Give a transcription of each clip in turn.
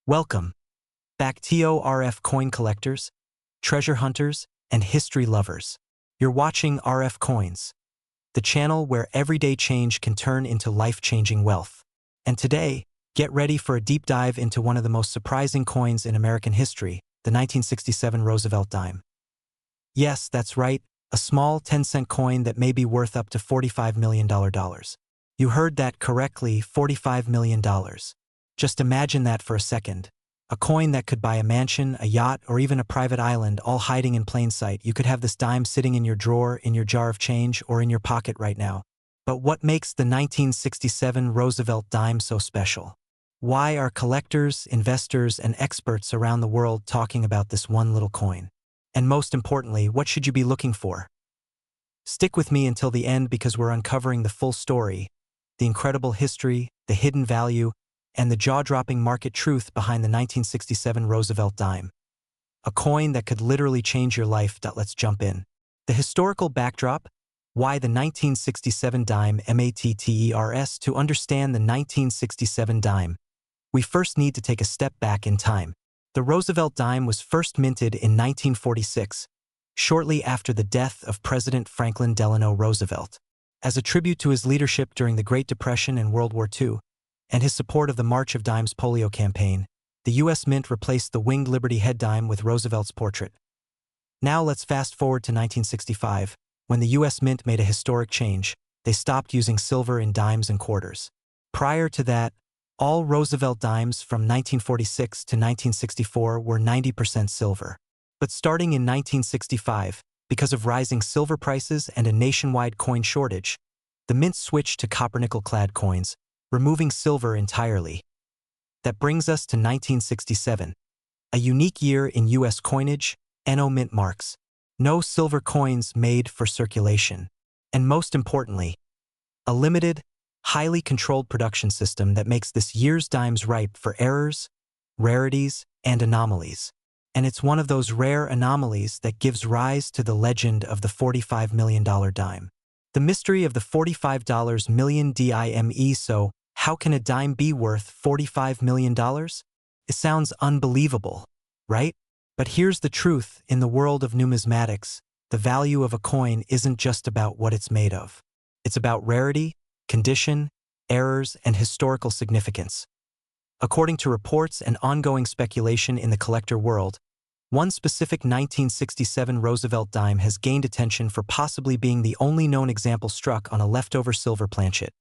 Welcome back to RF coin collectors, treasure hunters, and history lovers. You're watching RF Coins, the channel where everyday change can turn into life-changing wealth. And today, get ready for a deep dive into one of the most surprising coins in American history, the 1967 Roosevelt dime. Yes, that's right, a small 10-cent coin that may be worth up to $45 million. You heard that correctly, $45 million. Just imagine that for a second. A coin that could buy a mansion, a yacht, or even a private island, all hiding in plain sight. You could have this dime sitting in your drawer, in your jar of change, or in your pocket right now. But what makes the 1967 Roosevelt dime so special? Why are collectors, investors, and experts around the world talking about this one little coin? And most importantly, what should you be looking for? Stick with me until the end because we're uncovering the full story, the incredible history, the hidden value, and the jaw-dropping market truth behind the 1967 Roosevelt dime. A coin that could literally change your life. Let's jump in. The historical backdrop. Why the 1967 dime matters. To understand the 1967 dime, we first need to take a step back in time. The Roosevelt dime was first minted in 1946, shortly after the death of President Franklin Delano Roosevelt. As a tribute to his leadership during the Great Depression and World War II, and his support of the March of Dimes polio campaign, the U.S. Mint replaced the winged Liberty head dime with Roosevelt's portrait. Now let's fast forward to 1965, when the U.S. Mint made a historic change. They stopped using silver in dimes and quarters. Prior to that, all Roosevelt dimes from 1946 to 1964 were 90% silver. But starting in 1965, because of rising silver prices and a nationwide coin shortage, the Mint switched to copper-nickel-clad coins, removing silver entirely. That brings us to 1967, a unique year in U.S. coinage, no mint marks, no silver coins made for circulation, and most importantly, a limited, highly controlled production system that makes this year's dimes ripe for errors, rarities, and anomalies. And it's one of those rare anomalies that gives rise to the legend of the $45 million dime. The mystery of the $45 million dime. So, how can a dime be worth $45 million? It sounds unbelievable, right? But here's the truth. In the world of numismatics, the value of a coin isn't just about what it's made of. It's about rarity, condition, errors, and historical significance. According to reports and ongoing speculation in the collector world, one specific 1967 Roosevelt dime has gained attention for possibly being the only known example struck on a leftover silver planchet.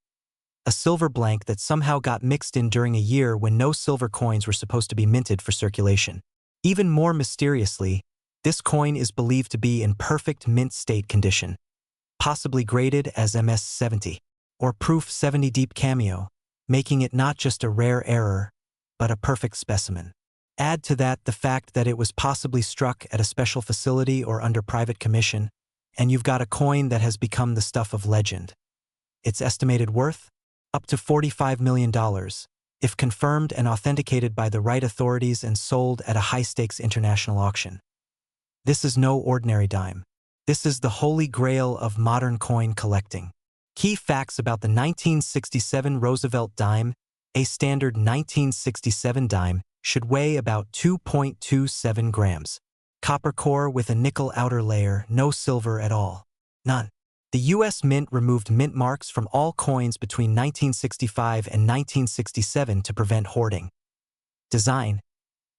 A silver blank that somehow got mixed in during a year when no silver coins were supposed to be minted for circulation. Even more mysteriously, this coin is believed to be in perfect mint state condition, possibly graded as MS-70, or Proof 70 Deep Cameo, making it not just a rare error, but a perfect specimen. Add to that the fact that it was possibly struck at a special facility or under private commission, and you've got a coin that has become the stuff of legend. Its estimated worth? Up to $45 million, if confirmed and authenticated by the right authorities and sold at a high-stakes international auction. This is no ordinary dime. This is the holy grail of modern coin collecting. Key facts about the 1967 Roosevelt dime. A standard 1967 dime should weigh about 2.27 grams. Copper core with a nickel outer layer, no silver at all. None. The U.S. Mint removed mint marks from all coins between 1965 and 1967 to prevent hoarding. Design.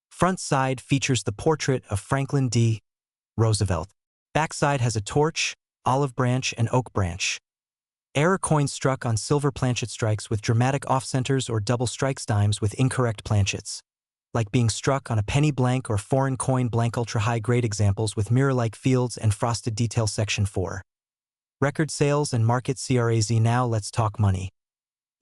Front side features the portrait of Franklin D. Roosevelt. Backside has a torch, olive branch, and oak branch. Error coins struck on silver planchet strikes with dramatic off-centers or double strikes dimes with incorrect planchets, like being struck on a penny blank or foreign coin blank. Ultra-high grade examples with mirror-like fields and frosted detail. Section 4. Record sales and market CRAZ. Now let's talk money.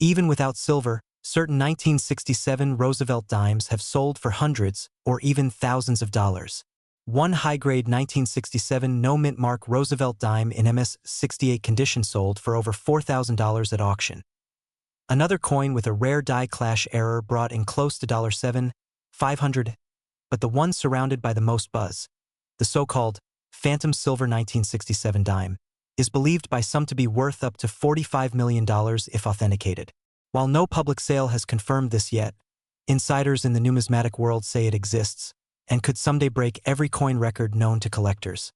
Even without silver, certain 1967 Roosevelt dimes have sold for hundreds or even thousands of dollars. One high-grade 1967 no-mint mark Roosevelt dime in MS-68 condition sold for over $4,000 at auction. Another coin with a rare die clash error brought in close to $7,500, but the one surrounded by the most buzz, the so-called Phantom Silver 1967 dime, is believed by some to be worth up to $45 million if authenticated. While no public sale has confirmed this yet, Insiders in the numismatic world say it exists, and could someday break every coin record known to collectors.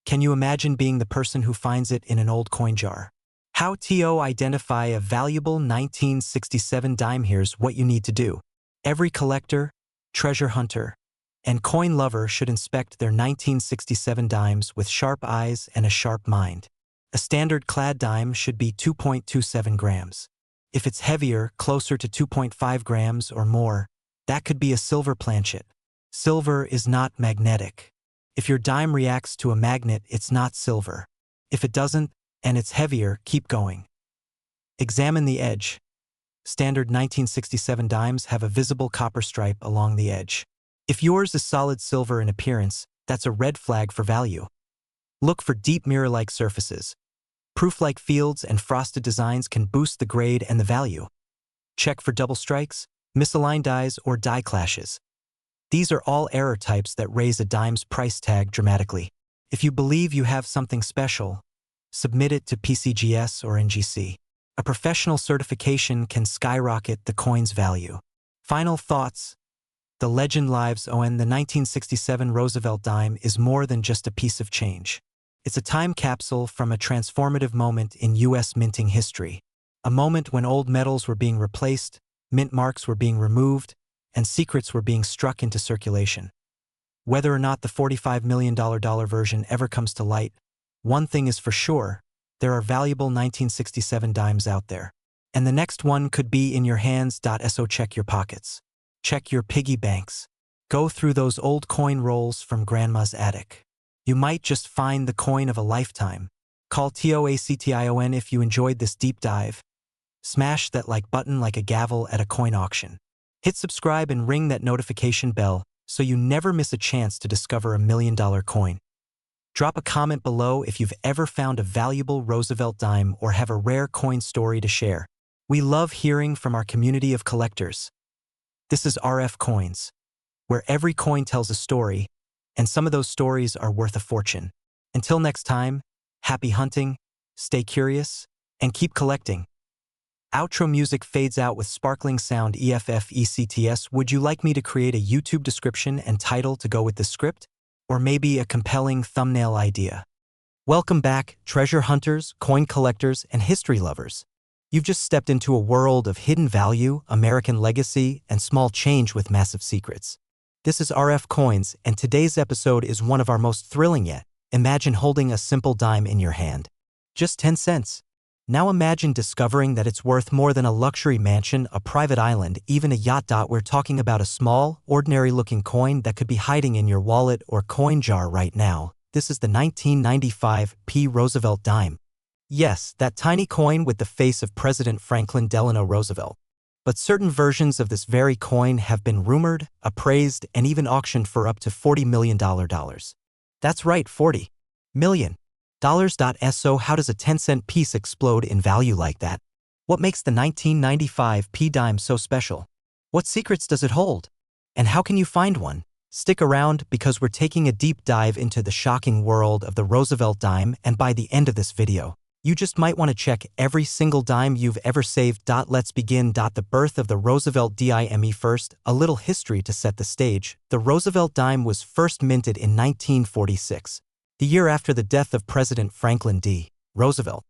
Can you imagine being the person who finds it in an old coin jar? How to identify a valuable 1967 dime? Here's what you need to do. Every collector, treasure hunter, and coin lover should inspect their 1967 dimes with sharp eyes and a sharp mind. A standard clad dime should be 2.27 grams. If it's heavier, closer to 2.5 grams or more, that could be a silver planchet. Silver is not magnetic. If your dime reacts to a magnet, it's not silver. If it doesn't, and it's heavier, keep going. Examine the edge. Standard 1967 dimes have a visible copper stripe along the edge. If yours is solid silver in appearance, that's a red flag for value. Look for deep mirror-like surfaces. Proof-like fields and frosted designs can boost the grade and the value. Check for double strikes, misaligned dies, or die clashes. These are all error types that raise a dime's price tag dramatically. If you believe you have something special, submit it to PCGS or NGC. A professional certification can skyrocket the coin's value. Final thoughts. The legend lives on. The 1967 Roosevelt dime is more than just a piece of change. It's a time capsule from a transformative moment in U.S. minting history. A moment when old metals were being replaced, mint marks were being removed, and secrets were being struck into circulation. Whether or not the $45 million version ever comes to light, one thing is for sure, there are valuable 1967 dimes out there. And the next one could be in your hands. So check your pockets. Check your piggy banks. Go through those old coin rolls from Grandma's attic. You might just find the coin of a lifetime. Call TOACTION if you enjoyed this deep dive. Smash that like button like a gavel at a coin auction. Hit subscribe and ring that notification bell so you never miss a chance to discover a $1 million coin. Drop a comment below if you've ever found a valuable Roosevelt dime or have a rare coin story to share. We love hearing from our community of collectors. This is RFCoins, where every coin tells a story, and some of those stories are worth a fortune. Until next time, happy hunting, stay curious, and keep collecting. Outro music fades out with sparkling sound EFFECTS. Would you like me to create a YouTube description and title to go with the script? Or maybe a compelling thumbnail idea? Welcome back, treasure hunters, coin collectors, and history lovers. You've just stepped into a world of hidden value, American legacy, and small change with massive secrets. This is RFCoins, and today's episode is one of our most thrilling yet. Imagine holding a simple dime in your hand. Just 10 cents. Now imagine discovering that it's worth more than a luxury mansion, a private island, even a yacht. We're talking about a small, ordinary-looking coin that could be hiding in your wallet or coin jar right now. This is the 1995 P. Roosevelt dime. Yes, that tiny coin with the face of President Franklin Delano Roosevelt. But certain versions of this very coin have been rumored, appraised, and even auctioned for up to $40 million. That's right, $40 million. So how does a 10-cent piece explode in value like that? What makes the 1995 P dime so special? What secrets does it hold? And how can you find one? Stick around because we're taking a deep dive into the shocking world of the Roosevelt dime, and by the end of this video, you just might want to check every single dime you've ever saved. Let's begin. The birth of the Roosevelt dime. First, a little history to set the stage. The Roosevelt dime was first minted in 1946, the year after the death of President Franklin D. Roosevelt.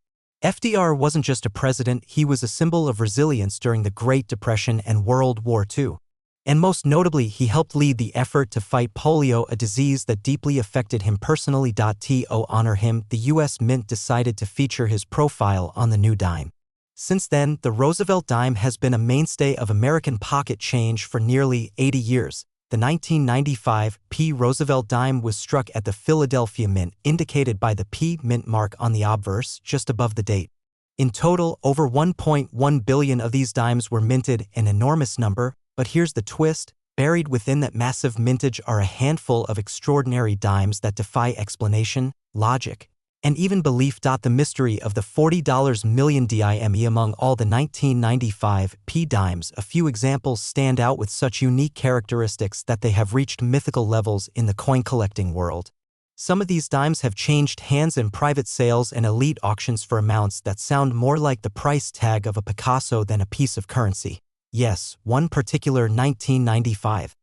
FDR wasn't just a president, he was a symbol of resilience during the Great Depression and World War II. And most notably, he helped lead the effort to fight polio, a disease that deeply affected him personally. To honor him, the U.S. Mint decided to feature his profile on the new dime. Since then, the Roosevelt dime has been a mainstay of American pocket change for nearly 80 years. The 1995 P. Roosevelt dime was struck at the Philadelphia Mint, indicated by the P mint mark on the obverse just above the date. In total, over 1.1 billion of these dimes were minted, an enormous number. But here's the twist, buried within that massive mintage are a handful of extraordinary dimes that defy explanation, logic, and even belief. The mystery of the $40 million dime among all the 1995 P dimes. A few examples stand out with such unique characteristics that they have reached mythical levels in the coin collecting world. Some of these dimes have changed hands in private sales and elite auctions for amounts that sound more like the price tag of a Picasso than a piece of currency. Yes, one particular 1995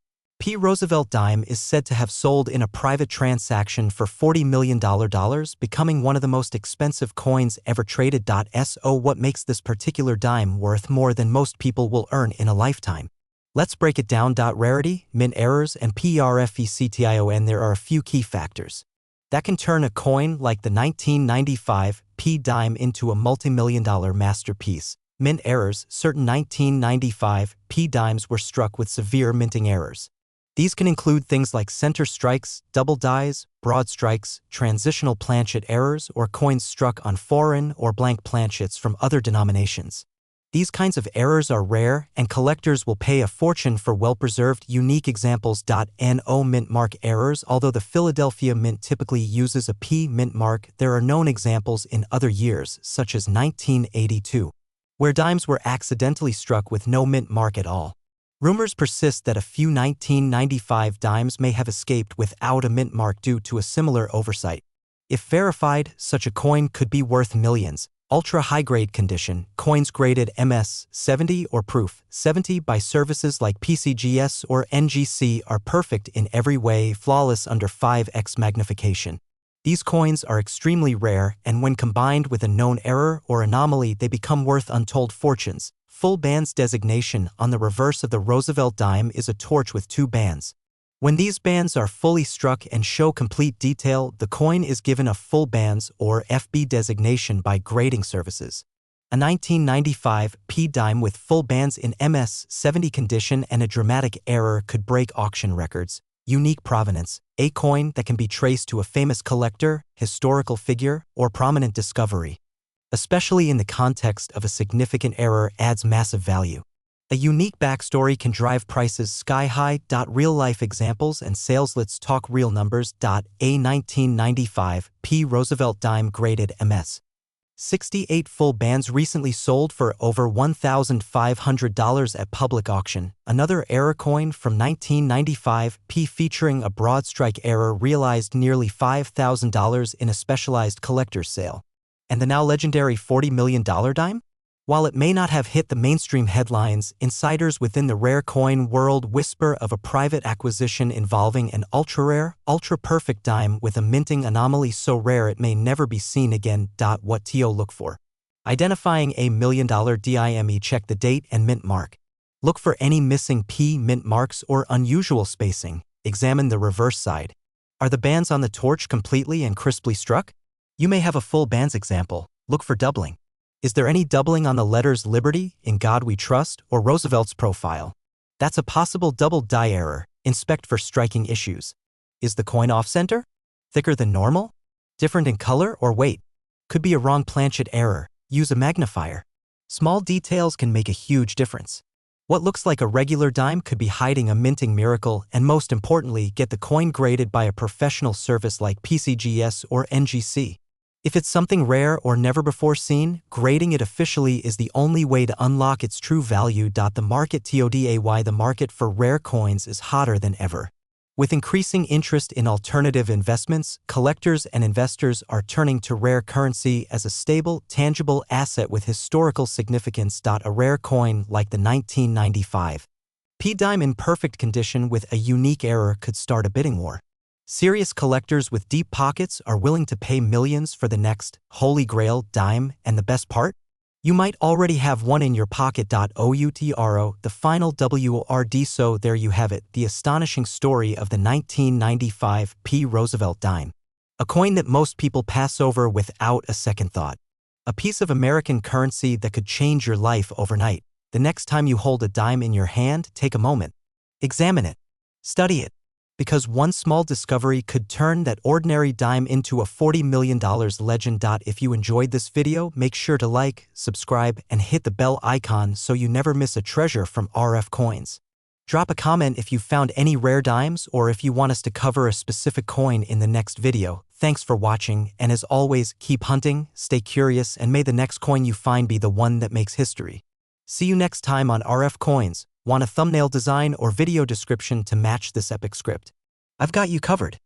Roosevelt dime is said to have sold in a private transaction for $40 million, becoming one of the most expensive coins ever traded. So what makes this particular dime worth more than most people will earn in a lifetime? Let's break it down. Rarity, mint errors, and perfection. There are a few key factors that can turn a coin like the 1995 dime into a multi-million-dollar masterpiece. Mint errors. Certain 1995 dimes were struck with severe minting errors. These can include things like center strikes, double dies, broad strikes, transitional planchet errors, or coins struck on foreign or blank planchets from other denominations. These kinds of errors are rare, and collectors will pay a fortune for well-preserved, unique examples. No mint mark errors. Although the Philadelphia Mint typically uses a P mint mark, there are known examples in other years, such as 1982, where dimes were accidentally struck with no mint mark at all. Rumors persist that a few 1995 dimes may have escaped without a mint mark due to a similar oversight. If verified, such a coin could be worth millions. Ultra-high-grade condition, coins graded MS 70 or Proof 70 by services like PCGS or NGC are perfect in every way, flawless under 5x magnification. These coins are extremely rare, and when combined with a known error or anomaly, they become worth untold fortunes. Full bands designation. On the reverse of the Roosevelt dime is a torch with two bands. When these bands are fully struck and show complete detail, the coin is given a full bands or FB designation by grading services. A 1995 dime with full bands in MS 70 condition and a dramatic error could break auction records. Unique provenance. A coin that can be traced to a famous collector, historical figure, or prominent discovery, especially in the context of a significant error, adds massive value. A unique backstory can drive prices sky high. Real-life examples and sales. Let's talk real numbers. A 1995 Roosevelt dime graded MS 68 full bands recently sold for over $1,500 at public auction. Another error coin from 1995 featuring a broad strike error realized nearly $5,000 in a specialized collector's sale. And the now legendary $40 million dime? While it may not have hit the mainstream headlines, insiders within the rare coin world whisper of a private acquisition involving an ultra-rare, ultra-perfect dime with a minting anomaly so rare it may never be seen again. What to look for? Identifying a $1 million dime. Check the date and mint mark. Look for any missing mint marks or unusual spacing. Examine the reverse side. Are the bands on the torch completely and crisply struck? You may have a full bands example. Look for doubling. Is there any doubling on the letters Liberty, In God We Trust, or Roosevelt's profile? That's a possible double die error. Inspect for striking issues. Is the coin off-center? Thicker than normal? Different in color or weight? Could be a wrong planchet error. Use a magnifier. Small details can make a huge difference. What looks like a regular dime could be hiding a minting miracle, and most importantly, get the coin graded by a professional service like PCGS or NGC. If it's something rare or never before seen, grading it officially is the only way to unlock its true value. The market. The market for rare coins is hotter than ever. With increasing interest in alternative investments, collectors and investors are turning to rare currency as a stable, tangible asset with historical significance. A rare coin like the 1995 dime in perfect condition with a unique error could start a bidding war. Serious collectors with deep pockets are willing to pay millions for the next holy grail dime, and the best part? You might already have one in your pocket. OUTRO, the final WRD. So there you have it, the astonishing story of the 1995 Roosevelt dime. A coin that most people pass over without a second thought. A piece of American currency that could change your life overnight. The next time you hold a dime in your hand, take a moment. Examine it. Study it. Because one small discovery could turn that ordinary dime into a $40 million legend. If you enjoyed this video, make sure to like, subscribe, and hit the bell icon so you never miss a treasure from RFCoins. Drop a comment if you found any rare dimes or if you want us to cover a specific coin in the next video. Thanks for watching, and as always, keep hunting, stay curious, and may the next coin you find be the one that makes history. See you next time on RFCoins. Want a thumbnail design or video description to match this epic script? I've got you covered.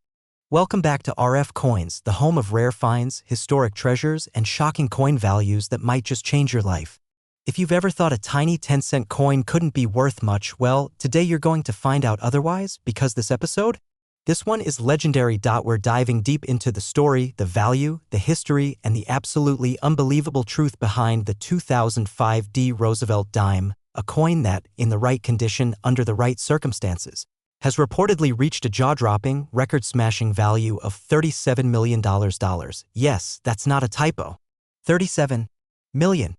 Welcome back to RFCoins, the home of rare finds, historic treasures, and shocking coin values that might just change your life. If you've ever thought a tiny 10-cent coin couldn't be worth much, well, today you're going to find out otherwise because this one is legendary. We're diving deep into the story, the value, the history, and the absolutely unbelievable truth behind the 2005 Roosevelt dime, a coin that, in the right condition, under the right circumstances, has reportedly reached a jaw-dropping, record-smashing value of $37 million. Yes, that's not a typo. $37 million.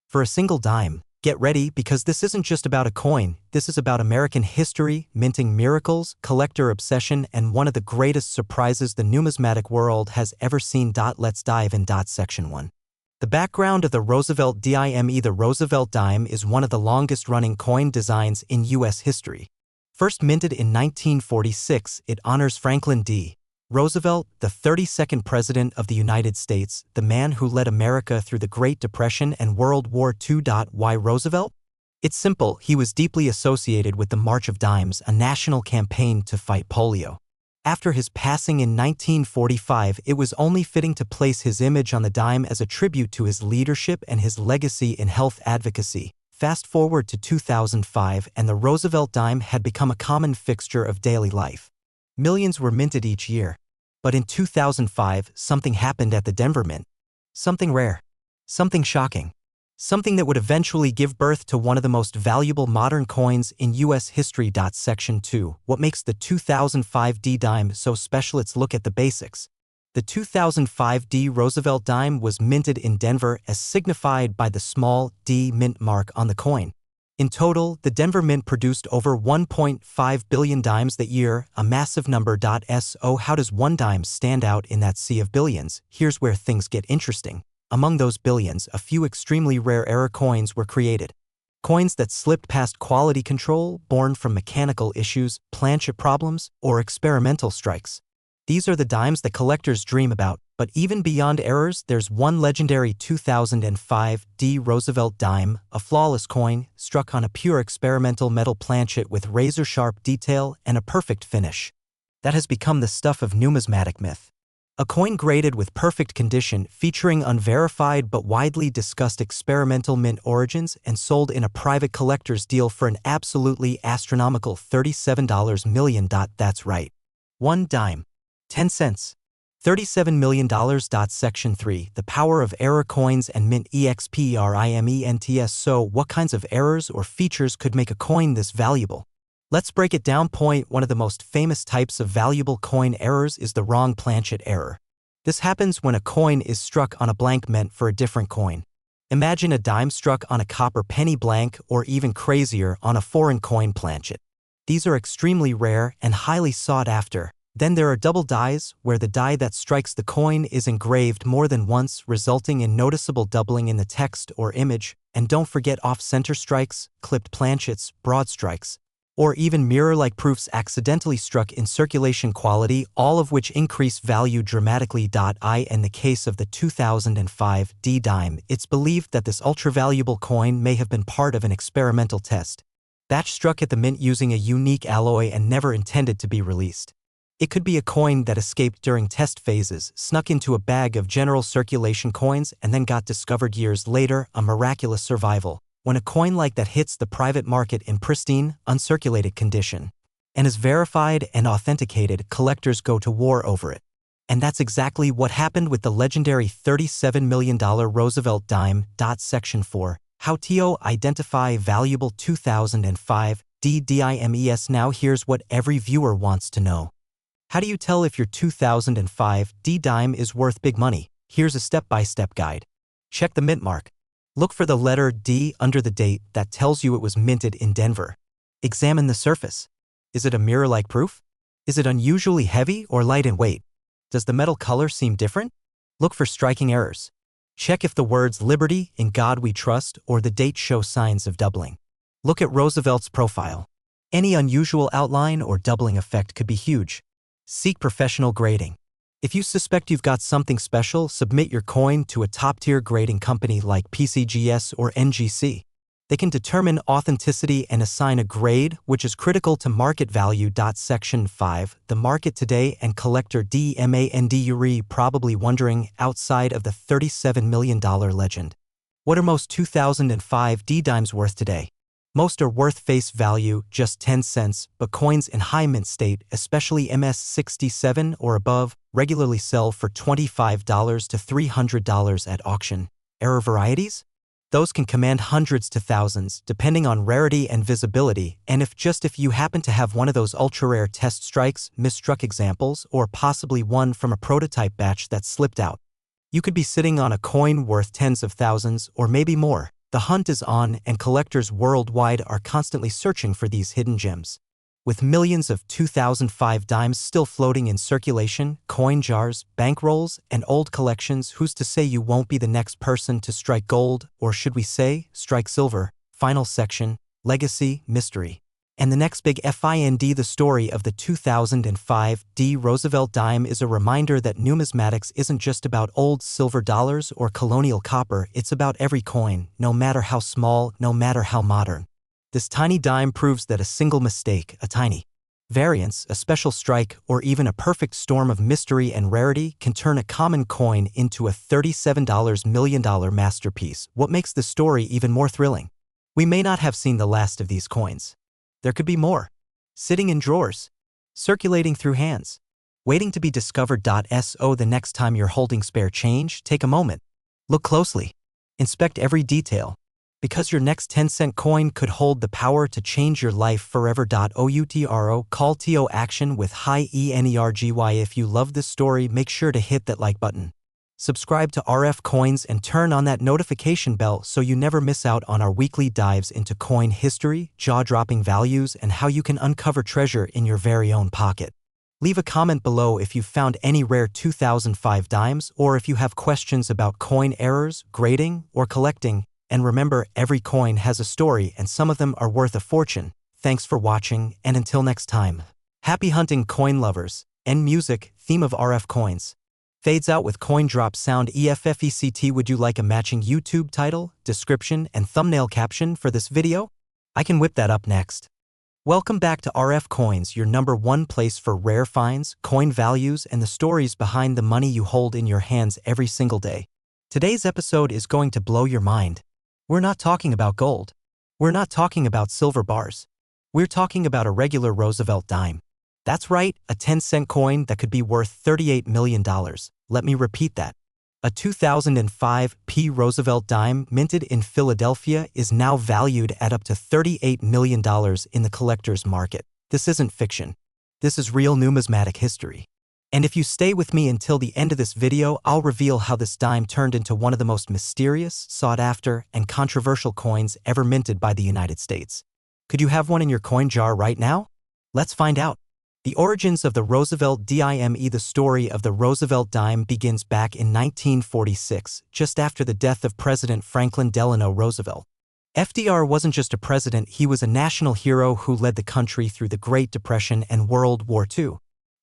For a single dime. Get ready, because this isn't just about a coin, this is about American history, minting miracles, collector obsession, and one of the greatest surprises the numismatic world has ever seen. Let's dive in. Section 1. The background of the Roosevelt dime. The Roosevelt dime is one of the longest-running coin designs in U.S. history. First minted in 1946, it honors Franklin D. Roosevelt, the 32nd President of the United States, the man who led America through the Great Depression and World War II. Why Roosevelt? It's simple, he was deeply associated with the March of Dimes, a national campaign to fight polio. After his passing in 1945, it was only fitting to place his image on the dime as a tribute to his leadership and his legacy in health advocacy. Fast forward to 2005, and the Roosevelt dime had become a common fixture of daily life. Millions were minted each year. But in 2005, something happened at the Denver Mint. Something rare. Something shocking. Something that would eventually give birth to one of the most valuable modern coins in U.S. history. Section 2. What makes the 2005 dime so special? Let's look at the basics. The 2005 Roosevelt dime was minted in Denver as signified by the small D mint mark on the coin. In total, the Denver Mint produced over 1.5 billion dimes that year, a massive number. So how does one dime stand out in that sea of billions? Here's where things get interesting. Among those billions, a few extremely rare error coins were created. Coins that slipped past quality control, born from mechanical issues, planchet problems, or experimental strikes. These are the dimes that collectors dream about, but even beyond errors, there's one legendary 2005 Roosevelt dime, a flawless coin, struck on a pure experimental metal planchet with razor-sharp detail and a perfect finish. That has become the stuff of numismatic myth. A coin graded with perfect condition, featuring unverified but widely discussed experimental mint origins and sold in a private collector's deal for an absolutely astronomical $37 million. That's right. One dime. 10 cents. $37 million. Section 3. The power of error coins and mint experimentos. So, what kinds of errors or features could make a coin this valuable? Let's break it down. Point 1. Of the most famous types of valuable coin errors is the wrong planchet error. This happens when a coin is struck on a blank meant for a different coin. Imagine a dime struck on a copper penny blank, or even crazier, on a foreign coin planchet. These are extremely rare and highly sought after. Then there are double dies, where the die that strikes the coin is engraved more than once, resulting in noticeable doubling in the text or image. And don't forget off-center strikes, clipped planchets, broad strikes, or even mirror-like proofs accidentally struck in circulation quality, all of which increase value dramatically. In the case of the 2005 dime, it's believed that this ultra-valuable coin may have been part of an experimental test batch struck at the mint using a unique alloy and never intended to be released. It could be a coin that escaped during test phases, snuck into a bag of general circulation coins, and then got discovered years later, a miraculous survival. When a coin like that hits the private market in pristine, uncirculated condition, and is verified and authenticated, collectors go to war over it. And that's exactly what happened with the legendary $37 million Roosevelt dime. Section 4. How to identify valuable 2005 dimes. Now here's what every viewer wants to know. How do you tell if your 2005 dime is worth big money? Here's a step-by-step guide. Check the mint mark. Look for the letter D under the date that tells you it was minted in Denver. Examine the surface. Is it a mirror-like proof? Is it unusually heavy or light in weight? Does the metal color seem different? Look for striking errors. Check if the words "Liberty," "In God We Trust," or the date show signs of doubling. Look at Roosevelt's profile. Any unusual outline or doubling effect could be huge. Seek professional grading. If you suspect you've got something special, submit your coin to a top-tier grading company like PCGS or NGC. They can determine authenticity and assign a grade, which is critical to market value. Section 5. The market today and collector demand. You're probably wondering, outside of the $37 million legend, What are most 2005 D dimes worth today? Most are worth face value, just 10 cents, but coins in high mint state, especially MS-67 or above, regularly sell for $25 to $300 at auction. Error varieties? Those can command hundreds to thousands, depending on rarity and visibility, and if you happen to have one of those ultra-rare test strikes, misstruck examples, or possibly one from a prototype batch that slipped out. You could be sitting on a coin worth tens of thousands, or maybe more. The hunt is on, and collectors worldwide are constantly searching for these hidden gems. With millions of 2005 dimes still floating in circulation, coin jars, bankrolls, and old collections, who's to say you won't be the next person to strike gold, or should we say, strike silver? Final section, Legacy, Mystery. And the next big find, the story of the 2005 D Roosevelt dime is a reminder that numismatics isn't just about old silver dollars or colonial copper, it's about every coin, no matter how small, no matter how modern. This tiny dime proves that a single mistake, a tiny variance, a special strike, or even a perfect storm of mystery and rarity can turn a common coin into a $37 million masterpiece. What makes the story even more thrilling? We may not have seen the last of these coins. There could be more, sitting in drawers, circulating through hands, waiting to be discovered. So the next time you're holding spare change, take a moment. Look closely. Inspect every detail, because your next 10-cent coin could hold the power to change your life forever. Outro call to action with high energy. If you love this story, make sure to hit that like button. Subscribe to RFCoins and turn on that notification bell so you never miss out on our weekly dives into coin history, jaw-dropping values, and how you can uncover treasure in your very own pocket. Leave a comment below if you've found any rare 2005 dimes or if you have questions about coin errors, grading, or collecting. And remember, every coin has a story and some of them are worth a fortune. Thanks for watching, and until next time. Happy hunting, coin lovers. End music, theme of RFCoins. Fades out with coin drop sound effect. Would you like a matching YouTube title, description, and thumbnail caption for this video? I can whip that up next. Welcome back to RFCoins, your #1 place for rare finds, coin values, and the stories behind the money you hold in your hands every single day. Today's episode is going to blow your mind. We're not talking about gold. We're not talking about silver bars. We're talking about a regular Roosevelt dime. That's right, a 10-cent coin that could be worth $38 million. Let me repeat that. A 2005 P. Roosevelt dime minted in Philadelphia is now valued at up to $38 million in the collector's market. This isn't fiction. This is real numismatic history. And if you stay with me until the end of this video, I'll reveal how this dime turned into one of the most mysterious, sought-after, and controversial coins ever minted by the United States. Could you have one in your coin jar right now? Let's find out. The origins of the Roosevelt dime. The story of the Roosevelt dime begins back in 1946, just after the death of President Franklin Delano Roosevelt. FDR wasn't just a president, he was a national hero who led the country through the Great Depression and World War II.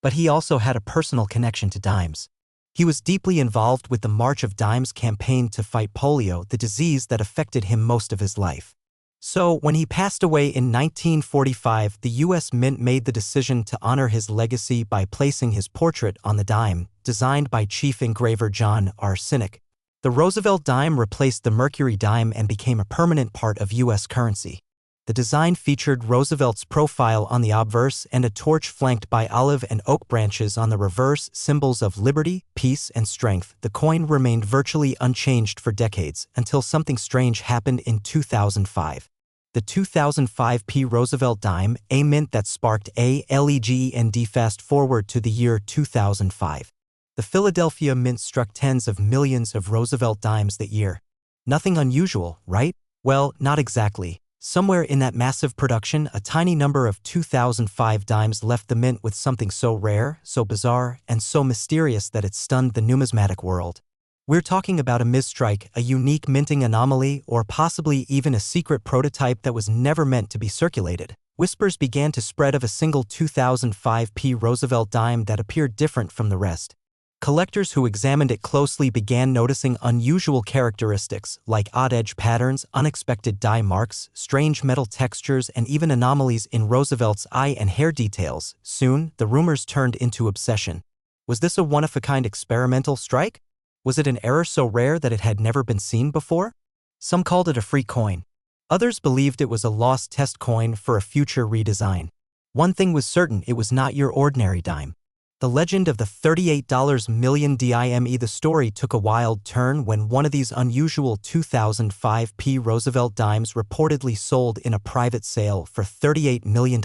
But he also had a personal connection to dimes. He was deeply involved with the March of Dimes campaign to fight polio, the disease that affected him most of his life. So, when he passed away in 1945, the U.S. Mint made the decision to honor his legacy by placing his portrait on the dime, designed by chief engraver John R. Sinek. The Roosevelt dime replaced the Mercury dime and became a permanent part of U.S. currency. The design featured Roosevelt's profile on the obverse and a torch flanked by olive and oak branches on the reverse, symbols of liberty, peace, and strength. The coin remained virtually unchanged for decades until something strange happened in 2005. The 2005 P. Roosevelt dime, a mint that sparked a legend. Fast forward to the year 2005. The Philadelphia Mint struck tens of millions of Roosevelt dimes that year. Nothing unusual, right? Well, not exactly. Somewhere in that massive production, a tiny number of 2005 dimes left the mint with something so rare, so bizarre, and so mysterious that it stunned the numismatic world. We're talking about a mistrike, a unique minting anomaly, or possibly even a secret prototype that was never meant to be circulated. Whispers began to spread of a single 2005 P. Roosevelt dime that appeared different from the rest. Collectors who examined it closely began noticing unusual characteristics like odd edge patterns, unexpected die marks, strange metal textures, and even anomalies in Roosevelt's eye and hair details. Soon, the rumors turned into obsession. Was this a one-of-a-kind experimental strike? Was it an error so rare that it had never been seen before? Some called it a free coin. Others believed it was a lost test coin for a future redesign. One thing was certain, it was not your ordinary dime. The legend of the $38 million dime. The story took a wild turn when one of these unusual 2005 Roosevelt dimes reportedly sold in a private sale for $38 million.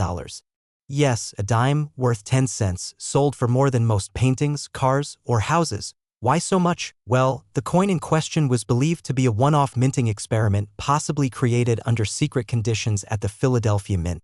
Yes, a dime worth 10 cents sold for more than most paintings, cars, or houses. Why so much? Well, the coin in question was believed to be a one-off minting experiment possibly created under secret conditions at the Philadelphia Mint.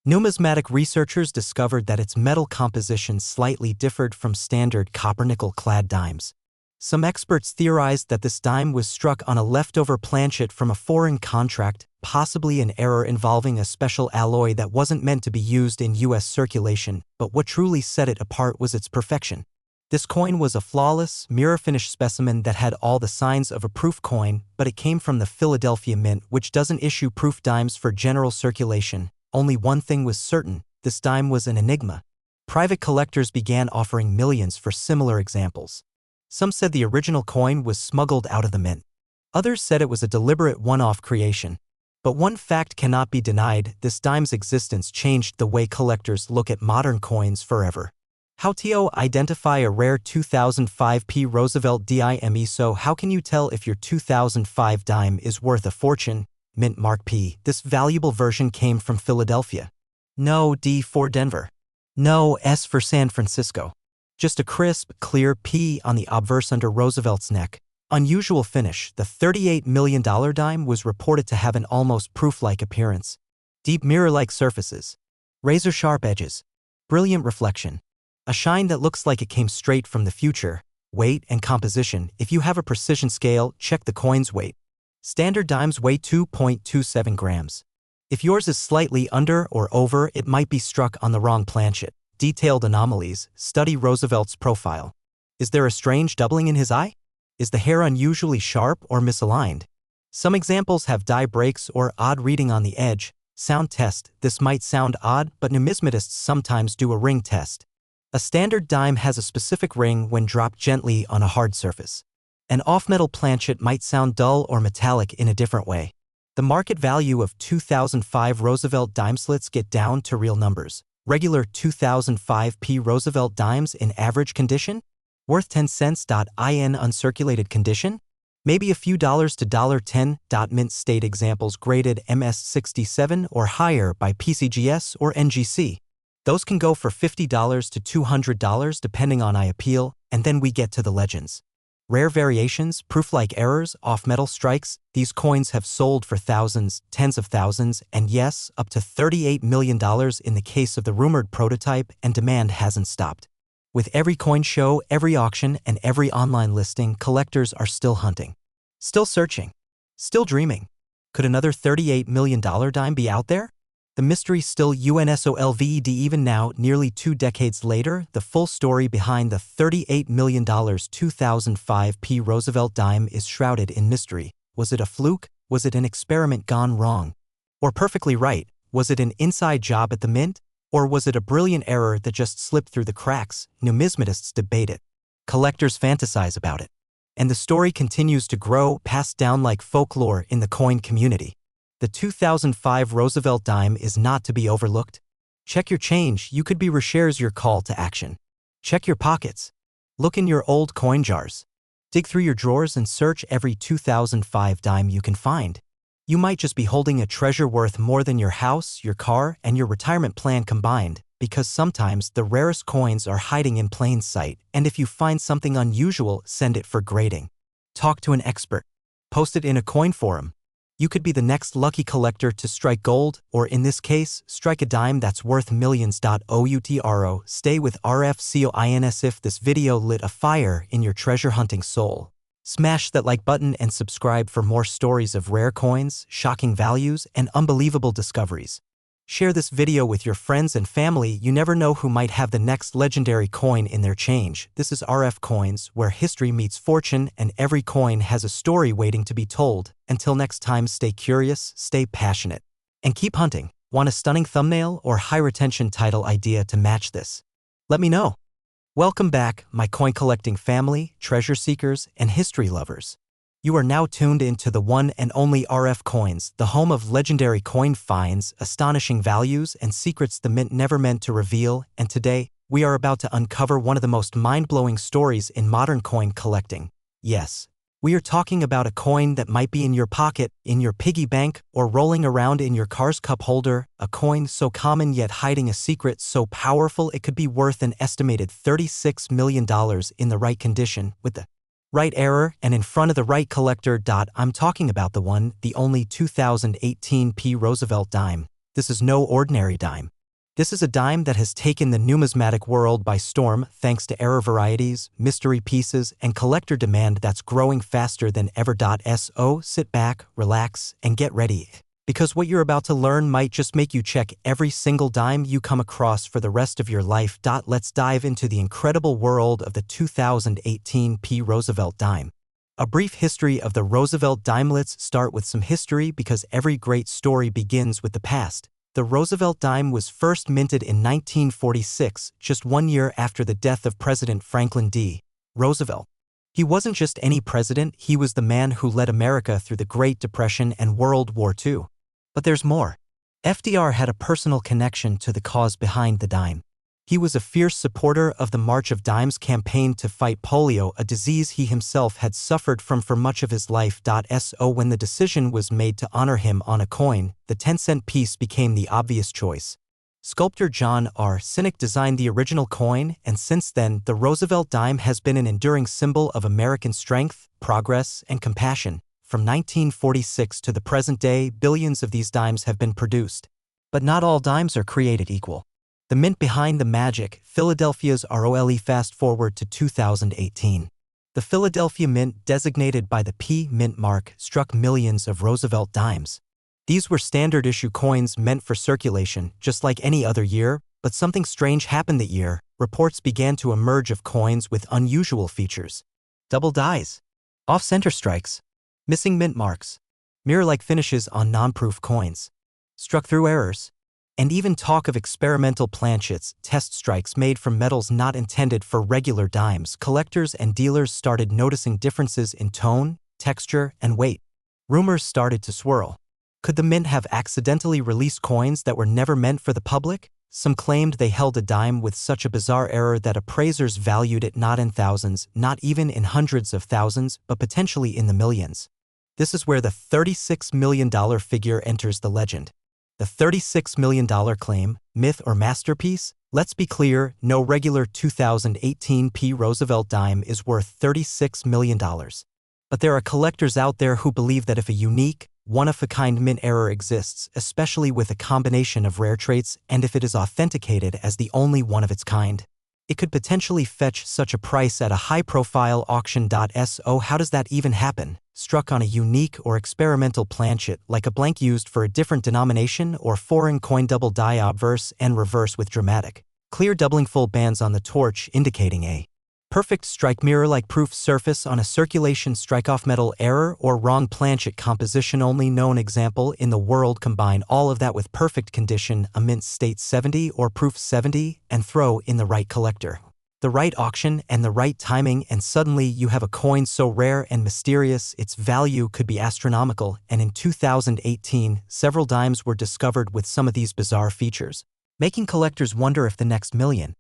Numismatic researchers discovered that its metal composition slightly differed from standard copper-nickel-clad dimes. Some experts theorized that this dime was struck on a leftover planchet from a foreign contract, possibly an error involving a special alloy that wasn't meant to be used in U.S. circulation, but what truly set it apart was its perfection. This coin was a flawless, mirror-finished specimen that had all the signs of a proof coin, but it came from the Philadelphia Mint, which doesn't issue proof dimes for general circulation. Only one thing was certain, this dime was an enigma. Private collectors began offering millions for similar examples. Some said the original coin was smuggled out of the mint. Others said it was a deliberate one-off creation. But one fact cannot be denied, this dime's existence changed the way collectors look at modern coins forever. How to identify a rare 2005 Roosevelt dime? So how can you tell if your 2005 dime is worth a fortune? Mint mark P. This valuable version came from Philadelphia. No D for Denver. No S for San Francisco. Just a crisp, clear P on the obverse under Roosevelt's neck. Unusual finish, the $38 million dime was reported to have an almost proof-like appearance. Deep mirror-like surfaces. Razor-sharp edges. Brilliant reflection. A shine that looks like it came straight from the future. Weight and composition. If you have a precision scale, check the coin's weight. Standard dimes weigh 2.27 grams. If yours is slightly under or over, it might be struck on the wrong planchet. Detailed anomalies. Study Roosevelt's profile. Is there a strange doubling in his eye? Is the hair unusually sharp or misaligned? Some examples have die breaks or odd reading on the edge. Sound test. This might sound odd, but numismatists sometimes do a ring test. A standard dime has a specific ring when dropped gently on a hard surface. An off-metal planchet might sound dull or metallic in a different way. The market value of 2005 Roosevelt dime slits get down to real numbers. Regular 2005 Roosevelt dimes in average condition? Worth 10 cents. In uncirculated condition? Maybe a few dollars to $10. Mint state examples graded MS67 or higher by PCGS or NGC. Those can go for $50 to $200 depending on eye appeal, and then we get to the legends. Rare variations, proof-like errors, off-metal strikes, these coins have sold for thousands, tens of thousands, and yes, up to $38 million in the case of the rumored prototype, and demand hasn't stopped. With every coin show, every auction, and every online listing, collectors are still hunting. Still searching. Still dreaming. Could another $38 million dime be out there? The mystery still unsolved. Even now, nearly 2 decades later, the full story behind the $38 million 2005 Roosevelt dime is shrouded in mystery. Was it a fluke? Was it an experiment gone wrong? Or perfectly right? Was it an inside job at the mint? Or was it a brilliant error that just slipped through the cracks? Numismatists debate it. Collectors fantasize about it. And the story continues to grow, passed down like folklore in the coin community. The 2005 Roosevelt dime is not to be overlooked. Check your change, you could be reshares your call to action. Check your pockets. Look in your old coin jars. Dig through your drawers and search every 2005 dime you can find. You might just be holding a treasure worth more than your house, your car, and your retirement plan combined, because sometimes the rarest coins are hiding in plain sight, and if you find something unusual, send it for grading. Talk to an expert. Post it in a coin forum. You could be the next lucky collector to strike gold, or in this case, strike a dime that's worth millions. Outro. Stay with RFCoins. If this video lit a fire in your treasure hunting soul, smash that like button and subscribe for more stories of rare coins, shocking values, and unbelievable discoveries. Share this video with your friends and family. You never know who might have the next legendary coin in their change. This is RFCoins, where history meets fortune and every coin has a story waiting to be told. Until next time, stay curious, stay passionate, and keep hunting. Want a stunning thumbnail or high retention title idea to match this? Let me know. Welcome back, my coin collecting family, treasure seekers, and history lovers. You are now tuned into the one and only RFCoins, the home of legendary coin finds, astonishing values, and secrets the mint never meant to reveal, and today, we are about to uncover one of the most mind-blowing stories in modern coin collecting. Yes, we are talking about a coin that might be in your pocket, in your piggy bank, or rolling around in your car's cup holder, a coin so common yet hiding a secret so powerful it could be worth an estimated $36 million in the right condition, with the right error and in front of the right collector. I'm talking about the one, the only 2018 Roosevelt dime. This is no ordinary dime. This is a dime that has taken the numismatic world by storm thanks to error varieties, mystery pieces, and collector demand that's growing faster than ever. So sit back, relax, and get ready, because what you're about to learn might just make you check every single dime you come across for the rest of your life. Let's dive into the incredible world of the 2018 Roosevelt dime. A brief history of the Roosevelt dime. Let's start with some history because every great story begins with the past. The Roosevelt dime was first minted in 1946, just 1 year after the death of President Franklin D. Roosevelt. He wasn't just any president, he was the man who led America through the Great Depression and World War II. But there's more. FDR had a personal connection to the cause behind the dime. He was a fierce supporter of the March of Dimes campaign to fight polio, a disease he himself had suffered from for much of his life. So when the decision was made to honor him on a coin, the 10-cent piece became the obvious choice. Sculptor John R. Sinek designed the original coin, and since then, the Roosevelt dime has been an enduring symbol of American strength, progress, and compassion. From 1946 to the present day, billions of these dimes have been produced. But not all dimes are created equal. The mint behind the magic, Philadelphia's ROLE. Fast forward to 2018. The Philadelphia Mint, designated by the P Mint mark, struck millions of Roosevelt dimes. These were standard issue coins meant for circulation, just like any other year, but something strange happened that year. Reports began to emerge of coins with unusual features. Double dies, off-center strikes, missing mint marks, mirror-like finishes on non-proof coins, struck-through errors, and even talk of experimental planchets, test strikes made from metals not intended for regular dimes. Collectors and dealers started noticing differences in tone, texture, and weight. Rumors started to swirl. Could the mint have accidentally released coins that were never meant for the public? Some claimed they held a dime with such a bizarre error that appraisers valued it not in thousands, not even in hundreds of thousands, but potentially in the millions. This is where the $36 million figure enters the legend. The $36 million claim, myth or masterpiece? Let's be clear, no regular 2018 Roosevelt dime is worth $36 million. But there are collectors out there who believe that if a unique, one-of-a-kind mint error exists, especially with a combination of rare traits, and if it is authenticated as the only one of its kind, it could potentially fetch such a price at a high-profile auction. So how does that even happen? Struck on a unique or experimental planchet, like a blank used for a different denomination or foreign coin. Double die, obverse and reverse with dramatic, clear doubling full bands on the torch indicating a perfect strike. Mirror-like proof surface on a circulation strike-off metal error or wrong planchet composition. Only known example in the world. Combine all of that with perfect condition, a mint state 70 or proof 70, and throw in the right collector, the right auction, and the right timing, and suddenly you have a coin so rare and mysterious its value could be astronomical. And in 2018, several dimes were discovered with some of these bizarre features, making collectors wonder if the next $1 million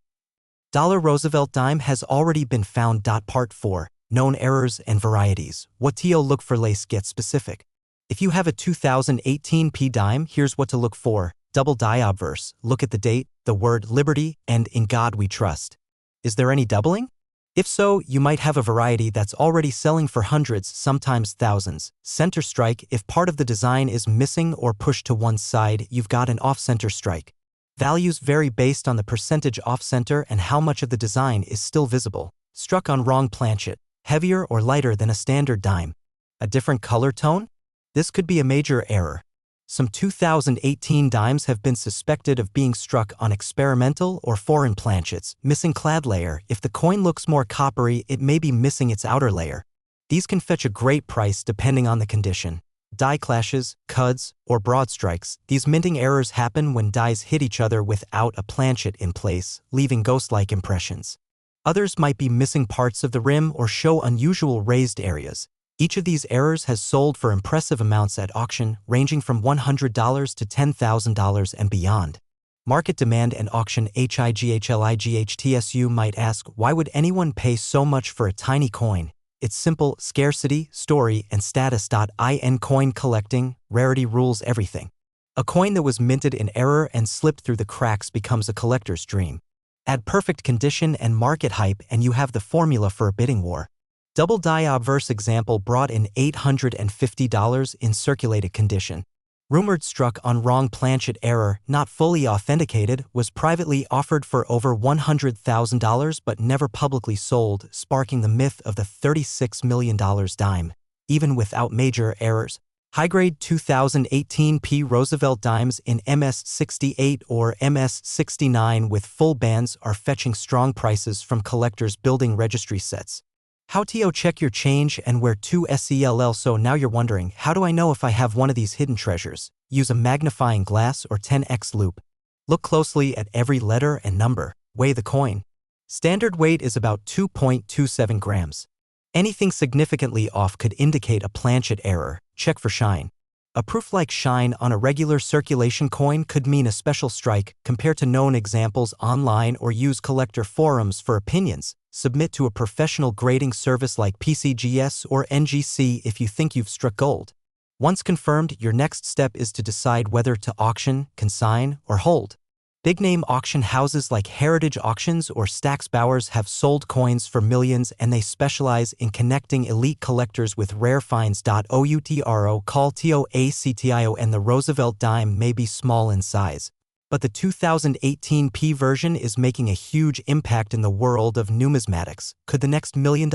Roosevelt dime has already been found. Part 4. Known errors and varieties. What to look for. Let's get specific. If you have a 2018 dime, here's what to look for. Double die, obverse. Look at the date, the word liberty, and in God we trust. Is there any doubling? If so, you might have a variety that's already selling for hundreds, sometimes thousands. Center strike. If part of the design is missing or pushed to one side, you've got an off-center strike. Values vary based on the percentage off-center and how much of the design is still visible. Struck on wrong planchet, heavier or lighter than a standard dime. A different color tone? This could be a major error. Some 2018 dimes have been suspected of being struck on experimental or foreign planchets, missing clad layer. If the coin looks more coppery, it may be missing its outer layer. These can fetch a great price depending on the condition. Die clashes, cuds, or broad strikes. These minting errors happen when dies hit each other without a planchet in place, leaving ghost-like impressions. Others might be missing parts of the rim or show unusual raised areas. Each of these errors has sold for impressive amounts at auction, ranging from $100 to $10,000 and beyond. Market demand and auction. HIGHLIGHTSU might ask, why would anyone pay so much for a tiny coin? It's simple: scarcity, story, and status. In coin collecting, rarity rules everything. A coin that was minted in error and slipped through the cracks becomes a collector's dream. Add perfect condition and market hype and you have the formula for a bidding war. Double die obverse example brought in $850 in circulated condition. Rumored struck on wrong planchet error, not fully authenticated, was privately offered for over $100,000 but never publicly sold, sparking the myth of the $36 million dime. Even without major errors, high-grade 2018 P. Roosevelt dimes in MS68 or MS69 with full bands are fetching strong prices from collectors building registry sets. How to check your change and where to sell. So now you're wondering, how do I know if I have one of these hidden treasures? Use a magnifying glass or 10x loupe. Look closely at every letter and number. Weigh the coin. Standard weight is about 2.27 grams. Anything significantly off could indicate a planchet error. Check for shine. A proof like shine on a regular circulation coin could mean a special strike. Compare to known examples online or use collector forums for opinions. Submit to a professional grading service like PCGS or NGC if you think you've struck gold. Once confirmed, your next step is to decide whether to auction, consign, or hold. Big-name auction houses like Heritage Auctions or Stax Bowers have sold coins for millions, and they specialize in connecting elite collectors with rare finds. OUTRO call TOACTIO, and the Roosevelt dime may be small in size, but the 2018 P version is making a huge impact in the world of numismatics. Could the next $1 million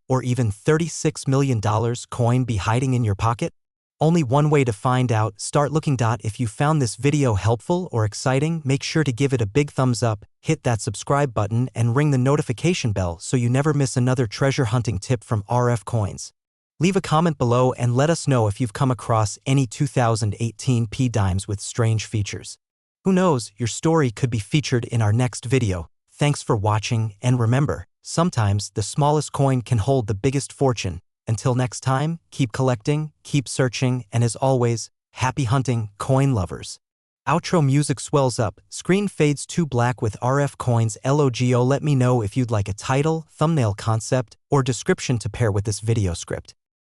or even $36 million coin be hiding in your pocket? Only one way to find out: start looking. If you found this video helpful or exciting, make sure to give it a big thumbs up, hit that subscribe button, and ring the notification bell so you never miss another treasure hunting tip from RFCoins. Leave a comment below and let us know if you've come across any 2018 P dimes with strange features. Who knows, your story could be featured in our next video. Thanks for watching, and remember, sometimes the smallest coin can hold the biggest fortune. Until next time, keep collecting, keep searching, and as always, happy hunting, coin lovers. Outro music swells up, screen fades to black with RFCoins logo. Let me know if you'd like a title, thumbnail concept, or description to pair with this video script.